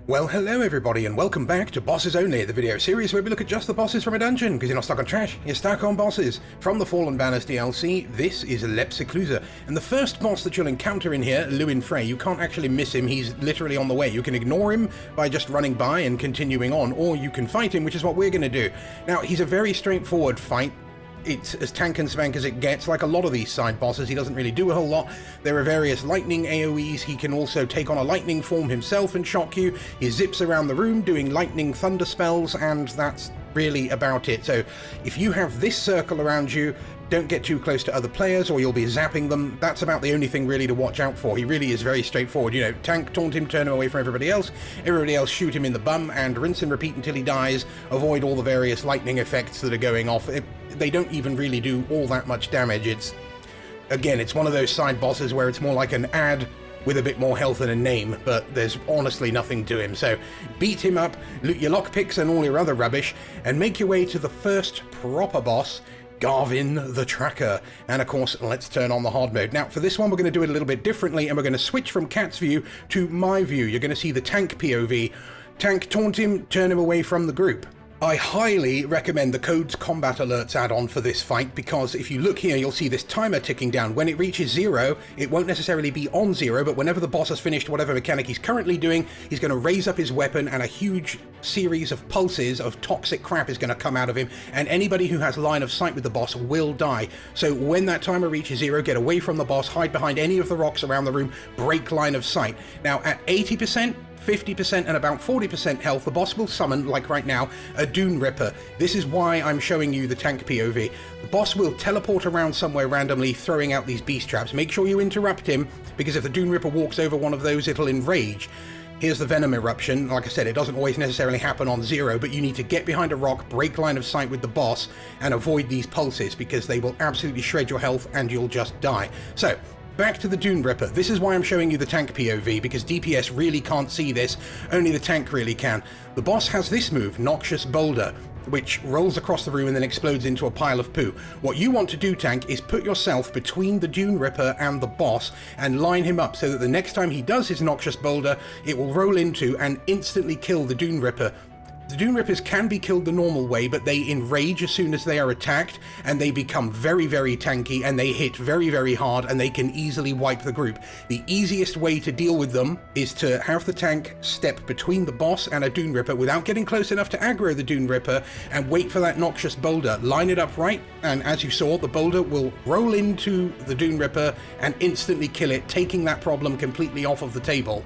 Well, hello everybody, and welcome back to Bosses Only, the video series where we look at just the bosses from a dungeon, because you're not stuck on trash, you're stuck on bosses. From the Fallen Banners DLC, this is Lep Seclusa, and the first boss that you'll encounter in here, Lewin Frey, you can't actually miss him, he's literally on the way. You can ignore him by just running by and continuing on, or you can fight him, which is what we're going to do. Now, he's a very straightforward fight. It's as tank and spank as it gets. Like a lot of these side bosses, he doesn't really do a whole lot. There are various lightning AoEs. He can also take on a lightning form himself and shock you. He zips around the room doing lightning thunder spells, and that's really about it. So if you have this circle around you, don't get too close to other players or you'll be zapping them. That's about the only thing really to watch out for. He really is very straightforward. You know, tank, taunt him, turn him away from everybody else shoot him in the bum, and rinse and repeat until he dies. Avoid all the various lightning effects that are going off. They don't even really do all that much damage. Again, it's one of those side bosses where it's more like an ad with a bit more health and a name, but there's honestly nothing to him. So beat him up, loot your lockpicks and all your other rubbish, and make your way to the first proper boss, Garvin the Tracker. And of course, let's turn on the hard mode. Now, for this one, we're going to do it a little bit differently, and we're going to switch from Cat's view to my view. You're going to see the tank POV. Tank, taunt him, turn him away from the group. I highly recommend the Code's Combat Alerts add-on for this fight, because if you look here, you'll see this timer ticking down. When it reaches 0, it won't necessarily be on 0, but whenever the boss has finished whatever mechanic he's currently doing, he's going to raise up his weapon, and a huge series of pulses of toxic crap is going to come out of him, and anybody who has line of sight with the boss will die. So when that timer reaches 0, get away from the boss, hide behind any of the rocks around the room, break line of sight. Now, at 80%, 50% and about 40% health, the boss will summon, like right now, a Duneripper. This is why I'm showing you the tank POV. The boss will teleport around somewhere randomly, throwing out these beast traps. Make sure you interrupt him, because if the Duneripper walks over one of those, it'll enrage. Here's the Venom Eruption. Like I said, it doesn't always necessarily happen on 0, but you need to get behind a rock, break line of sight with the boss, and avoid these pulses, because they will absolutely shred your health and you'll just die. So, back to the Duneripper. This is why I'm showing you the tank POV, because DPS really can't see this, only the tank really can. The boss has this move, Noxious Boulder, which rolls across the room and then explodes into a pile of poo. What you want to do, tank, is put yourself between the Duneripper and the boss and line him up so that the next time he does his Noxious Boulder, it will roll into and instantly kill the Duneripper. The Dunerippers can be killed the normal way, but they enrage as soon as they are attacked, and they become very, very tanky, and they hit very, very hard, and they can easily wipe the group. The easiest way to deal with them is to have the tank step between the boss and a Duneripper without getting close enough to aggro the Duneripper, and wait for that Noxious Boulder. Line it up right, and as you saw, the Boulder will roll into the Duneripper and instantly kill it, taking that problem completely off of the table.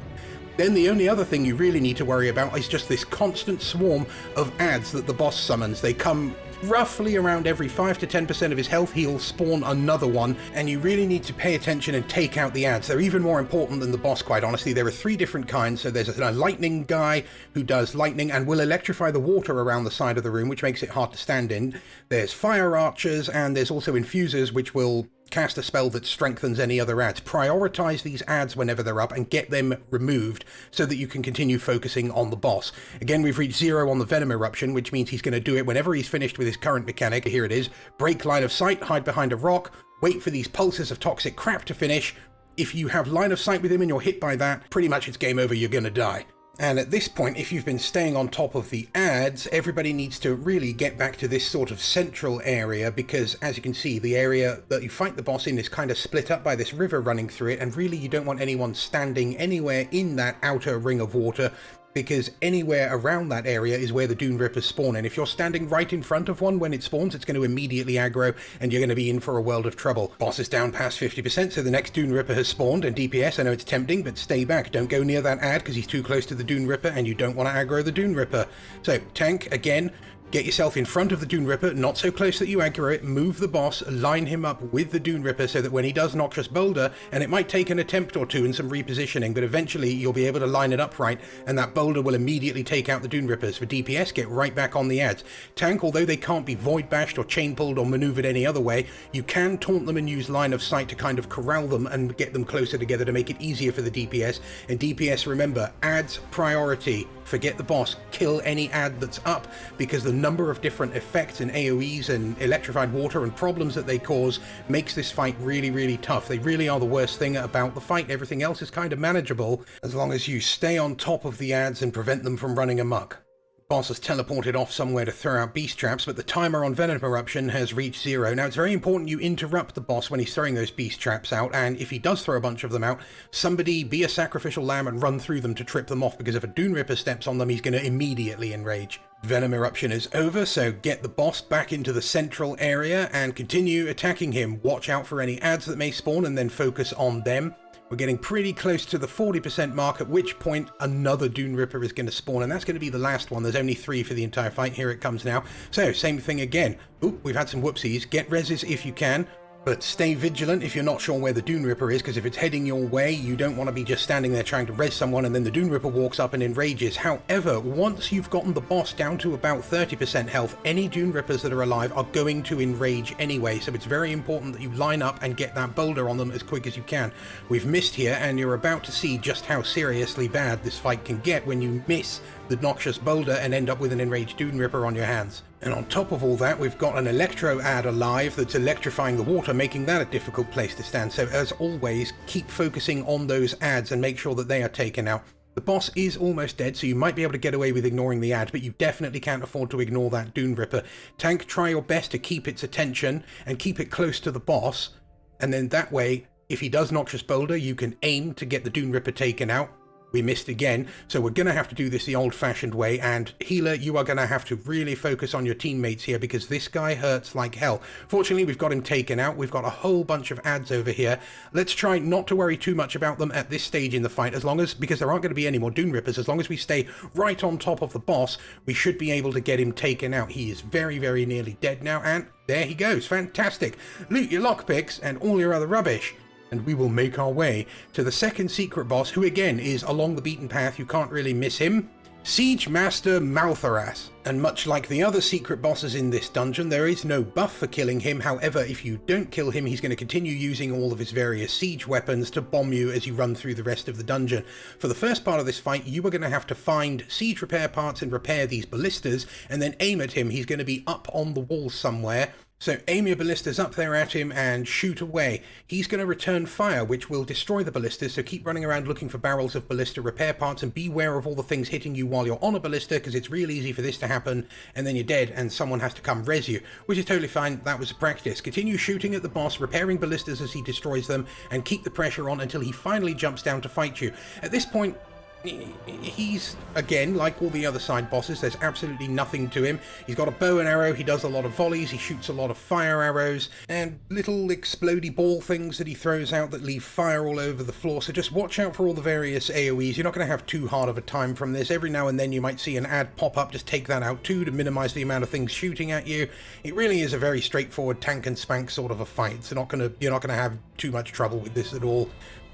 Then the only other thing you really need to worry about is just this constant swarm of adds that the boss summons. They come roughly around every 5 to 10% of his health. He'll spawn another one, and you really need to pay attention and take out the adds. They're even more important than the boss, quite honestly. There are 3 different kinds. So there's a lightning guy who does lightning and will electrify the water around the side of the room, which makes it hard to stand in. There's fire archers, and there's also infusers, which will cast a spell that strengthens any other adds. Prioritize these adds whenever they're up and get them removed so that you can continue focusing on the boss. Again, we've reached 0 on the Venom Eruption, which means he's going to do it whenever he's finished with his current mechanic. Here it is. Break line of sight, hide behind a rock, wait for these pulses of toxic crap to finish. If you have line of sight with him and you're hit by that, pretty much it's game over, you're going to die. And at this point, if you've been staying on top of the adds, everybody needs to really get back to this sort of central area, because as you can see, the area that you fight the boss in is kind of split up by this river running through it, and really you don't want anyone standing anywhere in that outer ring of water, because anywhere around that area is where the Dunerippers spawn, and if you're standing right in front of one when it spawns, it's going to immediately aggro, and you're going to be in for a world of trouble. Boss is down past 50%, so the next Duneripper has spawned, and DPS, I know it's tempting, but stay back. Don't go near that ad, because he's too close to the Duneripper, and you don't want to aggro the Duneripper. So, tank, again, get yourself in front of the Duneripper, not so close that you aggro it, move the boss, line him up with the Duneripper so that when he does Noxious Boulder, and it might take an attempt or two and some repositioning, but eventually you'll be able to line it up right, and that Boulder will immediately take out the Dunerippers. For DPS, get right back on the adds. Tank, although they can't be void bashed or chain pulled or maneuvered any other way, you can taunt them and use line of sight to kind of corral them and get them closer together to make it easier for the DPS. And DPS, remember, adds priority. forget the boss, kill any ad that's up, because the number of different effects and AoEs and electrified water and problems that they cause makes this fight really, really tough. They really are the worst thing about the fight. Everything else is kind of manageable as long as you stay on top of the ads and prevent them from running amok. Boss has teleported off somewhere to throw out beast traps, but the timer on Venom Eruption has reached 0. Now, it's very important you interrupt the boss when he's throwing those beast traps out, and if he does throw a bunch of them out, somebody be a sacrificial lamb and run through them to trip them off, because if a Dunripper steps on them, he's going to immediately enrage. Venom Eruption is over, so get the boss back into the central area and continue attacking him. Watch out for any ads that may spawn and then focus on them. We're getting pretty close to the 40% mark, at which point another Duneripper is going to spawn, and that's going to be the last one. There's only 3 for the entire fight. Here it comes now. So, same thing again. Oop, we've had some whoopsies. Get reses if you can, but stay vigilant if you're not sure where the Duneripper is, because if it's heading your way, you don't want to be just standing there trying to res someone and then the Duneripper walks up and enrages. However, once you've gotten the boss down to about 30% health, any Dunerippers that are alive are going to enrage anyway, so it's very important that you line up and get that boulder on them as quick as you can. We've missed here, and you're about to see just how seriously bad this fight can get when you miss the Noxious boulder and end up with an enraged Duneripper on your hands. And on top of all that, we've got an electro ad alive that's electrifying the water, making that a difficult place to stand. So as always, keep focusing on those ads and make sure that they are taken out. The boss is almost dead, so you might be able to get away with ignoring the ad, but you definitely can't afford to ignore that Duneripper. Tank, try your best to keep its attention and keep it close to the boss, and then that way, if he does Noxious boulder, you can aim to get the Duneripper taken out. We missed again, so we're going to have to do this the old-fashioned way, and healer, you are going to have to really focus on your teammates here, because this guy hurts like hell. Fortunately, we've got him taken out. We've got a whole bunch of ads over here. Let's try not to worry too much about them at this stage in the fight, because there aren't going to be any more Dunerippers. As long as we stay right on top of the boss, we should be able to get him taken out. He is very, very nearly dead now, and there he goes. Fantastic. Loot your lockpicks and all your other rubbish, and we will make our way to the second secret boss, who again is along the beaten path. You can't really miss him. Siege Master Malthoras. And much like the other secret bosses in this dungeon, there is no buff for killing him. However, if you don't kill him, he's going to continue using all of his various siege weapons to bomb you as you run through the rest of the dungeon. For the first part of this fight, you are going to have to find siege repair parts and repair these ballistas, and then aim at him. He's going to be up on the wall somewhere. So aim your ballistas up there at him and shoot away. He's going to return fire, which will destroy the ballistas, so keep running around looking for barrels of ballista repair parts, and beware of all the things hitting you while you're on a ballista, because it's real easy for this to happen, and then you're dead and someone has to come res you, which is totally fine. That was a practice. Continue shooting at the boss, repairing ballistas as he destroys them, and keep the pressure on until he finally jumps down to fight you. At this point, he's, again, like all the other side bosses, there's absolutely nothing to him. He's got a bow and arrow, he does a lot of volleys, he shoots a lot of fire arrows, and little explodey ball things that he throws out that leave fire all over the floor, so just watch out for all the various AoEs. You're not going to have too hard of a time from this. Every now and then you might see an ad pop up, just take that out too to minimize the amount of things shooting at you. It really is a very straightforward tank and spank sort of a fight. You're not gonna have too much trouble with this at all.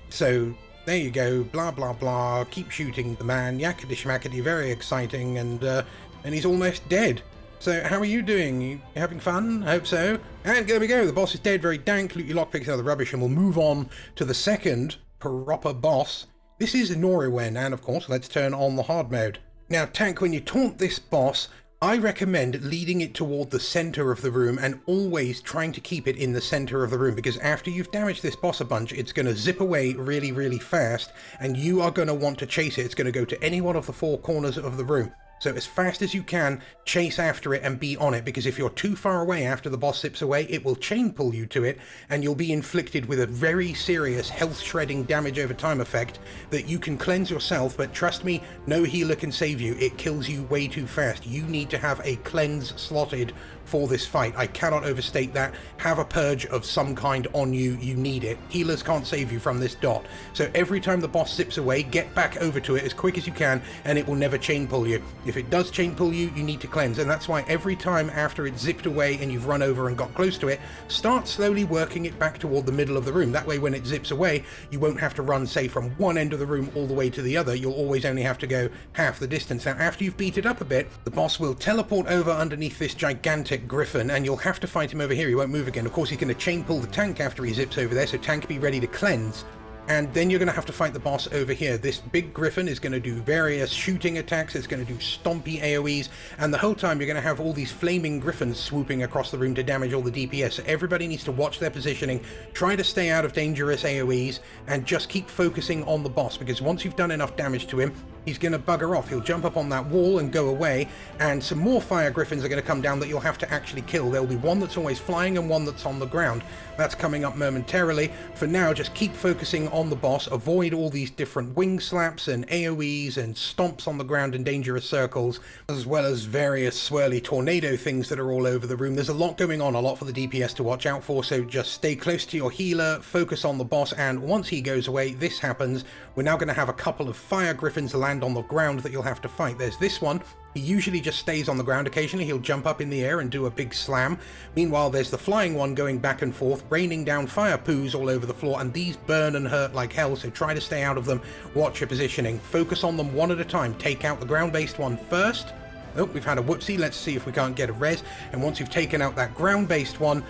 So there you go, blah blah blah, keep shooting the man, yakety schmackety, very exciting, and he's almost dead. So how are you doing? You having fun? I hope so. And there we go, the boss is dead, very dank. Loot your lockpicks out of the rubbish, and we'll move on to the second proper boss. This is Noriwen, and of course, let's turn on the hard mode. Now Tank, when you taunt this boss, I recommend leading it toward the center of the room and always trying to keep it in the center of the room, because after you've damaged this boss a bunch, it's going to zip away really, really fast, and you are going to want to chase it. It's going to go to any one of the 4 corners of the room. So as fast as you can, chase after it and be on it, because if you're too far away after the boss zips away, it will chain pull you to it, and you'll be inflicted with a very serious health-shredding damage over time effect that you can cleanse yourself, but trust me, no healer can save you. It kills you way too fast. You need to have a cleanse slotted for this fight. I cannot overstate that. Have a purge of some kind on you. You need it. Healers can't save you from this dot. So every time the boss zips away, get back over to it as quick as you can, and it will never chain pull you. If it does chain pull you, you need to cleanse, and that's why every time after it's zipped away and you've run over and got close to it, start slowly working it back toward the middle of the room. That way when it zips away, you won't have to run, say, from one end of the room all the way to the other. You'll always only have to go half the distance. Now after you've beat it up a bit, the boss will teleport over underneath this gigantic griffin, and you'll have to fight him over here. He won't move again. Of course, he's going to chain pull the tank after he zips over there, so tank, be ready to cleanse. And then you're going to have to fight the boss over here. This big griffin is going to do various shooting attacks, it's going to do stompy AoEs, and the whole time you're going to have all these flaming griffins swooping across the room to damage all the DPS. So everybody needs to watch their positioning, try to stay out of dangerous AoEs, and just keep focusing on the boss, because once you've done enough damage to him, he's going to bugger off. He'll jump up on that wall and go away, and some more fire griffins are going to come down that you'll have to actually kill. There'll be one that's always flying and one that's on the ground. That's coming up momentarily. For now, just keep focusing on the boss, avoid all these different wing slaps and AoEs and stomps on the ground in dangerous circles, as well as various swirly tornado things that are all over the room. There's a lot going on, a lot for the DPS to watch out for, so just stay close to your healer, focus on the boss, and once he goes away, this happens. We're now going to have a couple of fire griffins land on the ground that you'll have to fight. There's this one. He usually just stays on the ground. Occasionally he'll jump up in the air and do a big slam. Meanwhile, there's the flying one going back and forth, raining down fire poos all over the floor, and these burn and hurt like hell, so try to stay out of them. Watch your positioning. Focus on them one at a time. Take out the ground-based one first. Oh, we've had a whoopsie. Let's see if we can't get a res. And once you've taken out that ground-based one,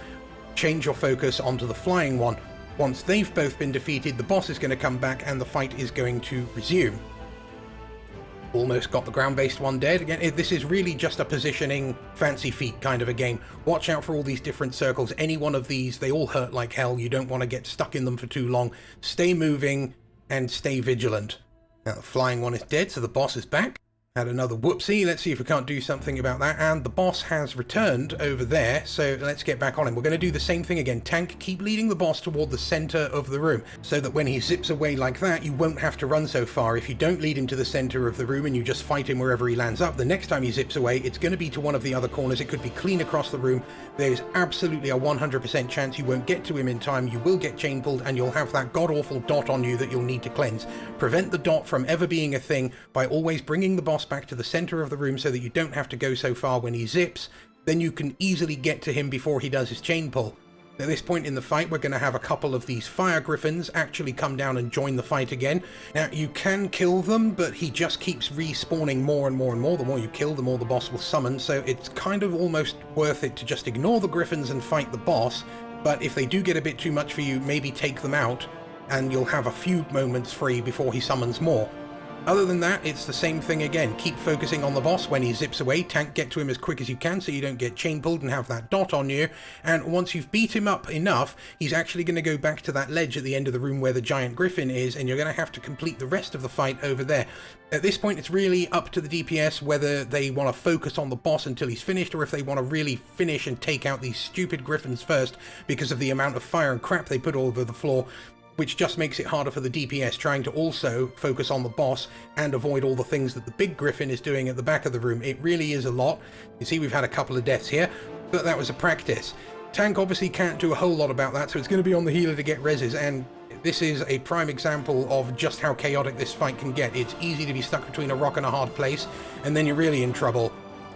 change your focus onto the flying one. Once they've both been defeated, the boss is going to come back and the fight is going to resume. Almost got the ground-based one dead. Again, this is really just a positioning fancy feat kind of a game. Watch out for all these different circles. Any one of these, they all hurt like hell. You don't want to get stuck in them for too long. Stay moving and stay vigilant. Now the flying one is dead, so the boss is back. Had another whoopsie. Let's see if we can't do something about that. And the boss has returned over there, so let's get back on him. We're going to do the same thing again. Tank, keep leading the boss toward the center of the room, so that when he zips away like that, you won't have to run so far. If you don't lead him to the center of the room and you just fight him wherever he lands up, the next time he zips away, it's going to be to one of the other corners. It could be clean across the room. There's absolutely a 100% chance you won't get to him in time. You will get chain pulled, and you'll have that god-awful dot on you that you'll need to cleanse. Prevent the dot from ever being a thing by always bringing the boss back to the center of the room so that you don't have to go so far when he zips. Then you can easily get to him before he does his chain pull. At this point in the fight, we're going to have a couple of these fire griffins actually come down and join the fight again. Now, you can kill them, but he just keeps respawning more and more and more. The more you kill, the more the boss will summon, so it's kind of almost worth it to just ignore the griffins and fight the boss. But if they do get a bit too much for you, maybe take them out, and you'll have a few moments free before he summons more. Other than that, it's the same thing again. Keep focusing on the boss. When he zips away, tank, get to him as quick as you can so you don't get chain pulled and have that dot on you. And once you've beat him up enough, he's actually going to go back to that ledge at the end of the room where the giant griffin is, and you're going to have to complete the rest of the fight over there. At this point, it's really up to the DPS whether they want to focus on the boss until he's finished, or if they want to really finish and take out these stupid griffins first because of the amount of fire and crap they put all over the floor, which just makes it harder for the DPS trying to also focus on the boss and avoid all the things that the big griffin is doing at the back of the room. It really is a lot. You see, we've had a couple of deaths here, but that was a practice. Tank obviously can't do a whole lot about that, so it's going to be on the healer to get reses, and this is a prime example of just how chaotic this fight can get. It's easy to be stuck between a rock and a hard place, and then you're really in trouble.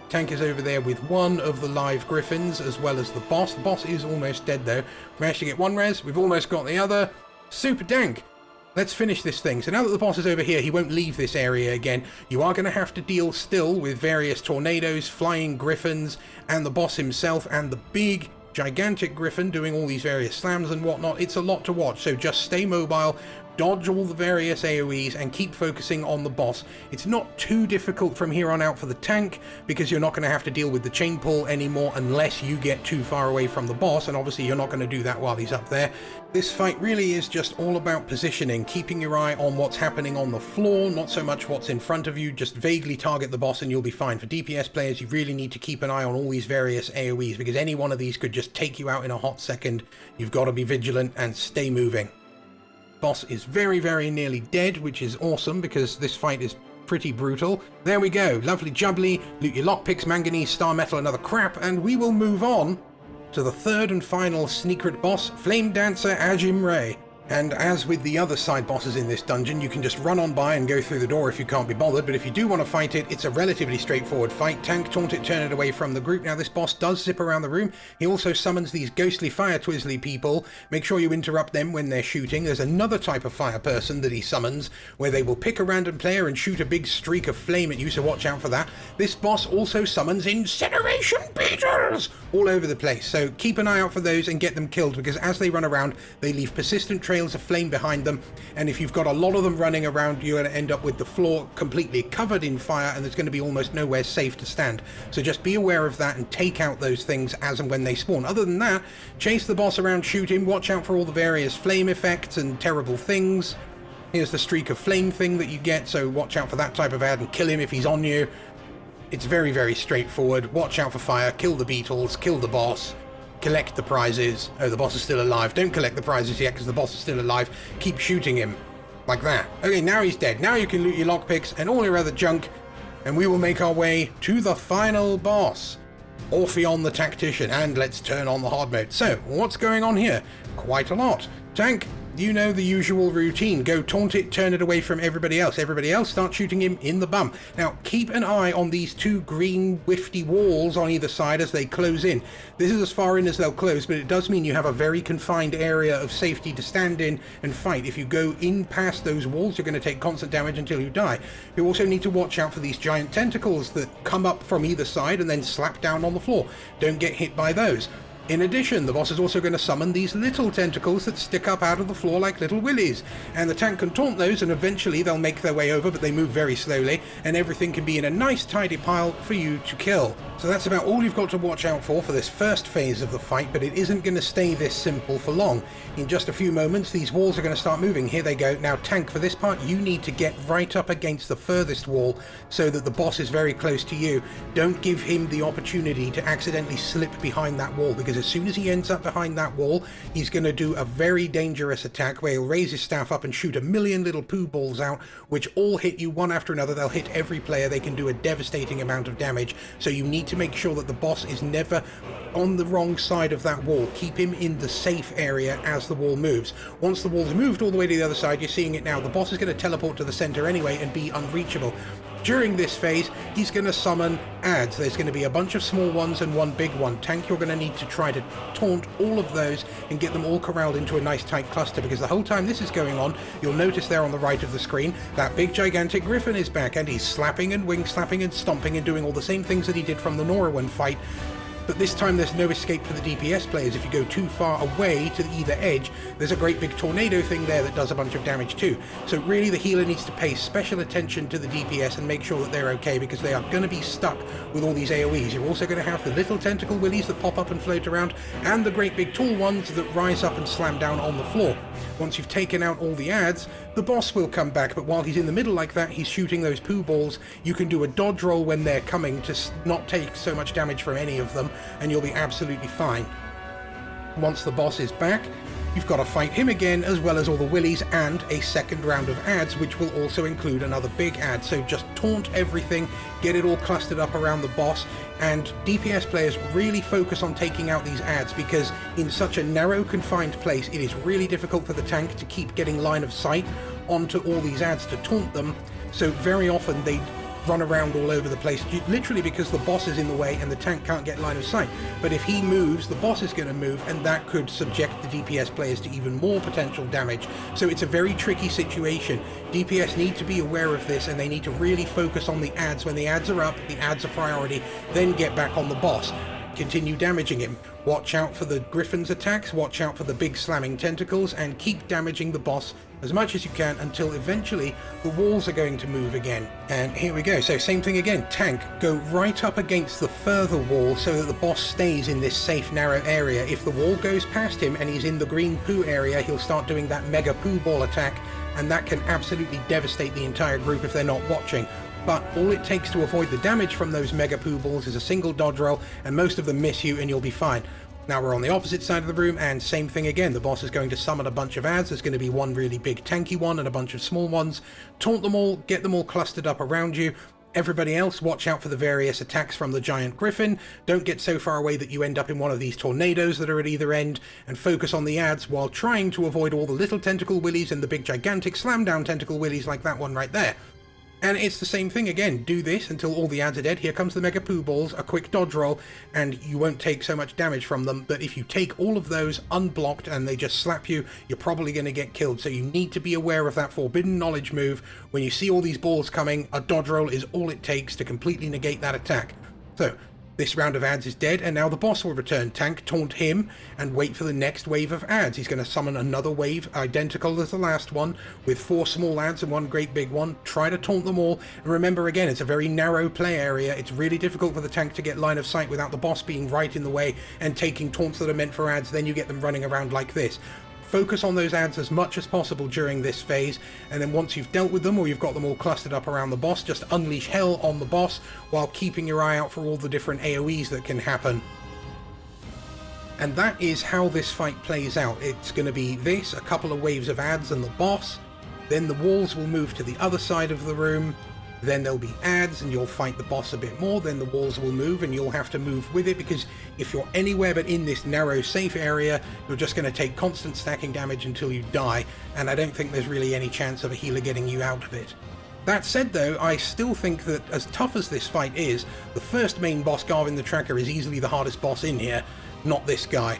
Tank is over there with one of the live griffins, as well as the boss. The boss is almost dead, though. We managed to get one res. We've almost got the other. Super dank. Let's finish this thing. So now that the boss is over here, he won't leave this area again. You are going to have to deal still with various tornadoes, flying griffins, and the boss himself, and the big, gigantic griffin doing all these various slams and whatnot. It's a lot to watch, so just stay mobile, dodge all the various AoEs, and keep focusing on the boss. It's not too difficult from here on out for the tank, because you're not going to have to deal with the chain pull anymore unless you get too far away from the boss, and obviously you're not going to do that while he's up there. This fight really is just all about positioning, keeping your eye on what's happening on the floor, not so much what's in front of you. Just vaguely target the boss and you'll be fine. For DPS players, you really need to keep an eye on all these various AoEs, because any one of these could just take you out in a hot second. You've got to be vigilant and stay moving. Boss is very, very nearly dead, which is awesome because this fight is pretty brutal. There we go. Lovely jubbly. Loot your lockpicks, manganese, star metal, and other crap, and we will move on to the third and final secret boss, Flamedancer Ajim-Rei. And as with the other side bosses in this dungeon, you can just run on by and go through the door if you can't be bothered, but if you do want to fight it, it's a relatively straightforward fight. Tank, taunt it, turn it away from the group. Now this boss does zip around the room. He also summons these ghostly fire twizzly people. Make sure you interrupt them when they're shooting. There's another type of fire person that he summons, where they will pick a random player and shoot a big streak of flame at you, so watch out for that. This boss also summons incineration beetles all over the place, so keep an eye out for those and get them killed, because as they run around, they leave persistent trails trails of flame behind them, and if you've got a lot of them running around, you're going to end up with the floor completely covered in fire, and there's going to be almost nowhere safe to stand. So just be aware of that and take out those things as and when they spawn. Other than that, chase the boss around, shoot him, watch out for all the various flame effects and terrible things. Here's the streak of flame thing that you get, so watch out for that type of ad and kill him if he's on you. It's very, very straightforward. Watch out for fire, kill the beetles, kill the boss, collect the prizes. Oh, the boss is still alive. Don't collect the prizes yet because the boss is still alive. Keep shooting him. Like that. Okay, now he's dead. Now you can loot your lockpicks and all your other junk, and we will make our way to the final boss, Orpheon the Tactician, and let's turn on the hard mode. So, what's going on here? Quite a lot. Tank, you know the usual routine. Go taunt it, turn it away from everybody else. Everybody else start shooting him in the bum. Now, keep an eye on these two green wifty walls on either side as they close in. This is as far in as they'll close, but it does mean you have a very confined area of safety to stand in and fight. If you go in past those walls, you're going to take constant damage until you die. You also need to watch out for these giant tentacles that come up from either side and then slap down on the floor. Don't get hit by those. In addition, the boss is also going to summon these little tentacles that stick up out of the floor like little willies, and the tank can taunt those, and eventually they'll make their way over, but they move very slowly, and everything can be in a nice tidy pile for you to kill. So that's about all you've got to watch out for this first phase of the fight, but it isn't going to stay this simple for long. In just a few moments, these walls are going to start moving. Here they go. Now, tank, for this part, you need to get right up against the furthest wall so that the boss is very close to you. Don't give him the opportunity to accidentally slip behind that wall, because as soon as he ends up behind that wall, he's going to do a very dangerous attack where he'll raise his staff up and shoot a million little poo balls out, which all hit you one after another. They'll hit every player. They can do a devastating amount of damage. So you need to make sure that the boss is never on the wrong side of that wall. Keep him in the safe area as the wall moves. Once the wall's moved all the way to the other side, you're seeing it now, the boss is going to teleport to the center anyway and be unreachable. During this phase, he's going to summon ads. There's going to be a bunch of small ones and one big one. Tank, you're going to need to try to taunt all of those and get them all corralled into a nice tight cluster, because the whole time this is going on, you'll notice there on the right of the screen, that big gigantic griffin is back, and he's slapping and wing slapping and stomping and doing all the same things that he did from the Noriwen fight. But this time there's no escape for the DPS players. If you go too far away to either edge, there's a great big tornado thing there that does a bunch of damage too. So really the healer needs to pay special attention to the DPS and make sure that they're okay, because they are going to be stuck with all these AoEs. You're also going to have the little tentacle willies that pop up and float around, and the great big tall ones that rise up and slam down on the floor. Once you've taken out all the ads, the boss will come back, but while he's in the middle like that, he's shooting those poo balls. You can do a dodge roll when they're coming to not take so much damage from any of them, and you'll be absolutely fine. Once the boss is back, you've got to fight him again, as well as all the willies and a second round of ads, which will also include another big ad. So just taunt everything, get it all clustered up around the boss, and DPS players really focus on taking out these ads, because in such a narrow, confined place, it is really difficult for the tank to keep getting line of sight onto all these ads to taunt them. So very often they run around all over the place, literally because the boss is in the way and the tank can't get line of sight. But if he moves, the boss is going to move, and that could subject the DPS players to even more potential damage. So it's a very tricky situation. DPS need to be aware of this, and they need to really focus on the ads. When the ads are up, the ads are priority, then get back on the boss. Continue damaging him. Watch out for the griffin's attacks, watch out for the big slamming tentacles, and keep damaging the boss as much as you can until eventually the walls are going to move again. And here we go. So same thing again. Tank, go right up against the further wall so that the boss stays in this safe narrow area. If the wall goes past him and he's in the green poo area, he'll start doing that mega poo ball attack, and that can absolutely devastate the entire group if they're not watching. But all it takes to avoid the damage from those mega poo balls is a single dodge roll, and most of them miss you and you'll be fine. Now we're on the opposite side of the room, and same thing again. The boss is going to summon a bunch of ads. There's going to be one really big tanky one and a bunch of small ones. Taunt them all, get them all clustered up around you. Everybody else, watch out for the various attacks from the giant griffin. Don't get so far away that you end up in one of these tornadoes that are at either end, and focus on the ads while trying to avoid all the little tentacle willies and the big gigantic slam down tentacle willies like that one right there. And it's the same thing again. Do this until all the ads are dead. Here comes the mega poo balls, a quick dodge roll, and you won't take so much damage from them. But if you take all of those unblocked and they just slap you, you're probably going to get killed. So you need to be aware of that forbidden knowledge move. When you see all these balls coming, a dodge roll is all it takes to completely negate that attack. So This round of adds is dead, and now the boss will return. Tank, taunt him, and wait for the next wave of adds. He's going to summon another wave, identical as the last one, with 4 small adds and 1 great big one. Try to taunt them all, and remember again, it's a very narrow play area. It's really difficult for the tank to get line of sight without the boss being right in the way and taking taunts that are meant for adds. Then you get them running around like this. Focus on those adds as much as possible during this phase, and then once you've dealt with them or you've got them all clustered up around the boss, just unleash hell on the boss while keeping your eye out for all the different AoEs that can happen. And that is how this fight plays out. It's going to be this, a couple of waves of adds and the boss, then the walls will move to the other side of the room, then there'll be adds and you'll fight the boss a bit more, then the walls will move and you'll have to move with it, because if you're anywhere but in this narrow safe area, you're just going to take constant stacking damage until you die, and I don't think there's really any chance of a healer getting you out of it. That said though, I still think that as tough as this fight is, the first main boss, Garvin the Tracker, is easily the hardest boss in here, not this guy.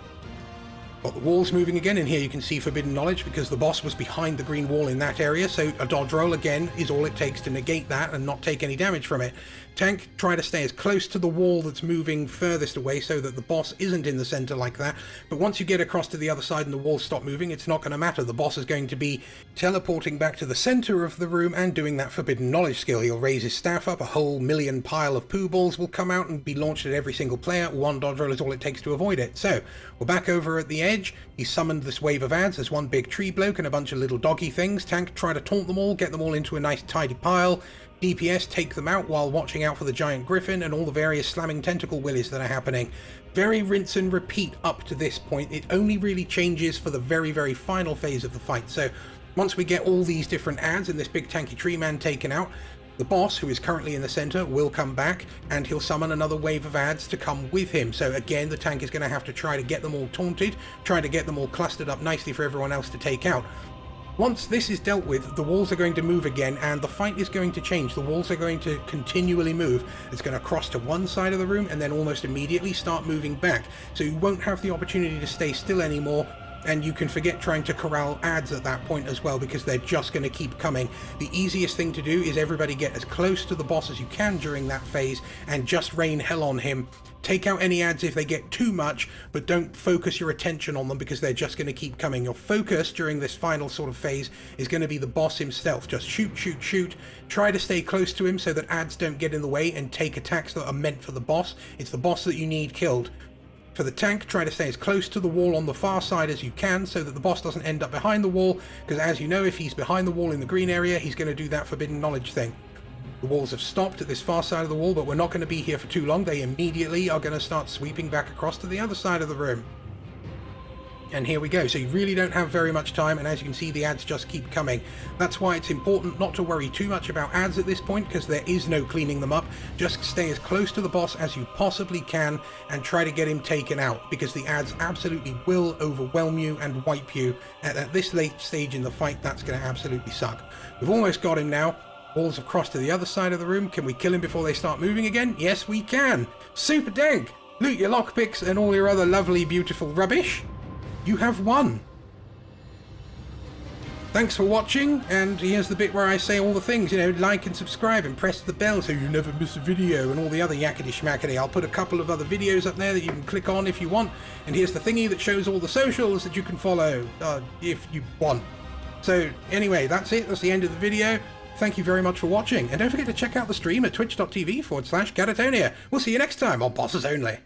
Got the walls moving again, and here you can see Forbidden Knowledge because the boss was behind the green wall in that area, so a dodge roll again is all it takes to negate that and not take any damage from it. Tank, try to stay as close to the wall that's moving furthest away so that the boss isn't in the center like that, but once you get across to the other side and the walls stop moving, it's not going to matter. The boss is going to be teleporting back to the center of the room and doing that Forbidden Knowledge skill. He'll raise his staff up, a whole million pile of poo balls will come out and be launched at every single player. 1 dodge roll is all it takes to avoid it. So, we're back over at the edge. He summoned this wave of adds. There's one big tree bloke and a bunch of little doggy things. Tank, try to taunt them all, get them all into a nice tidy pile. DPS, take them out while watching out for the giant griffin and all the various slamming tentacle willies that are happening. Very rinse and repeat up to this point. It only really changes for the very, very final phase of the fight. So once we get all these different adds and this big tanky tree man taken out, the boss, who is currently in the center, will come back and he'll summon another wave of adds to come with him. So again, the tank is going to have to try to get them all taunted, try to get them all clustered up nicely for everyone else to take out. Once this is dealt with, the walls are going to move again and the fight is going to change. The walls are going to continually move. It's going to cross to one side of the room and then almost immediately start moving back. So you won't have the opportunity to stay still anymore, and you can forget trying to corral adds at that point as well, because they're just going to keep coming. The easiest thing to do is everybody get as close to the boss as you can during that phase and just rain hell on him. Take out any adds if they get too much, but don't focus your attention on them because they're just going to keep coming. Your focus during this final sort of phase is going to be the boss himself. Just shoot, shoot, shoot. Try to stay close to him so that adds don't get in the way and take attacks that are meant for the boss. It's the boss that you need killed. For the tank, try to stay as close to the wall on the far side as you can so that the boss doesn't end up behind the wall, because as you know, if he's behind the wall in the green area, he's going to do that Forbidden Knowledge thing. The walls have stopped at this far side of the wall, but we're not going to be here for too long. They immediately are going to start sweeping back across to the other side of the room. And here we go. So you really don't have very much time, and as you can see, the adds just keep coming. That's why it's important not to worry too much about adds at this point, because there is no cleaning them up. Just stay as close to the boss as you possibly can and try to get him taken out, because the adds absolutely will overwhelm you and wipe you. At this late stage in the fight, that's going to absolutely suck. We've almost got him now. Walls have crossed to the other side of the room. Can we kill him before they start moving again? Yes, we can. Super dank. Loot your lockpicks and all your other lovely, beautiful rubbish. You have won. Thanks for watching, and here's the bit where I say all the things, you know, like and subscribe and press the bell so you never miss a video and all the other yakety schmackety. I'll put a couple of other videos up there that you can click on if you want, and here's the thingy that shows all the socials that you can follow if you want. So anyway, that's it. That's the end of the video. Thank you very much for watching, and don't forget to check out the stream at twitch.tv/Kattatonia. We'll see you next time on Bosses Only.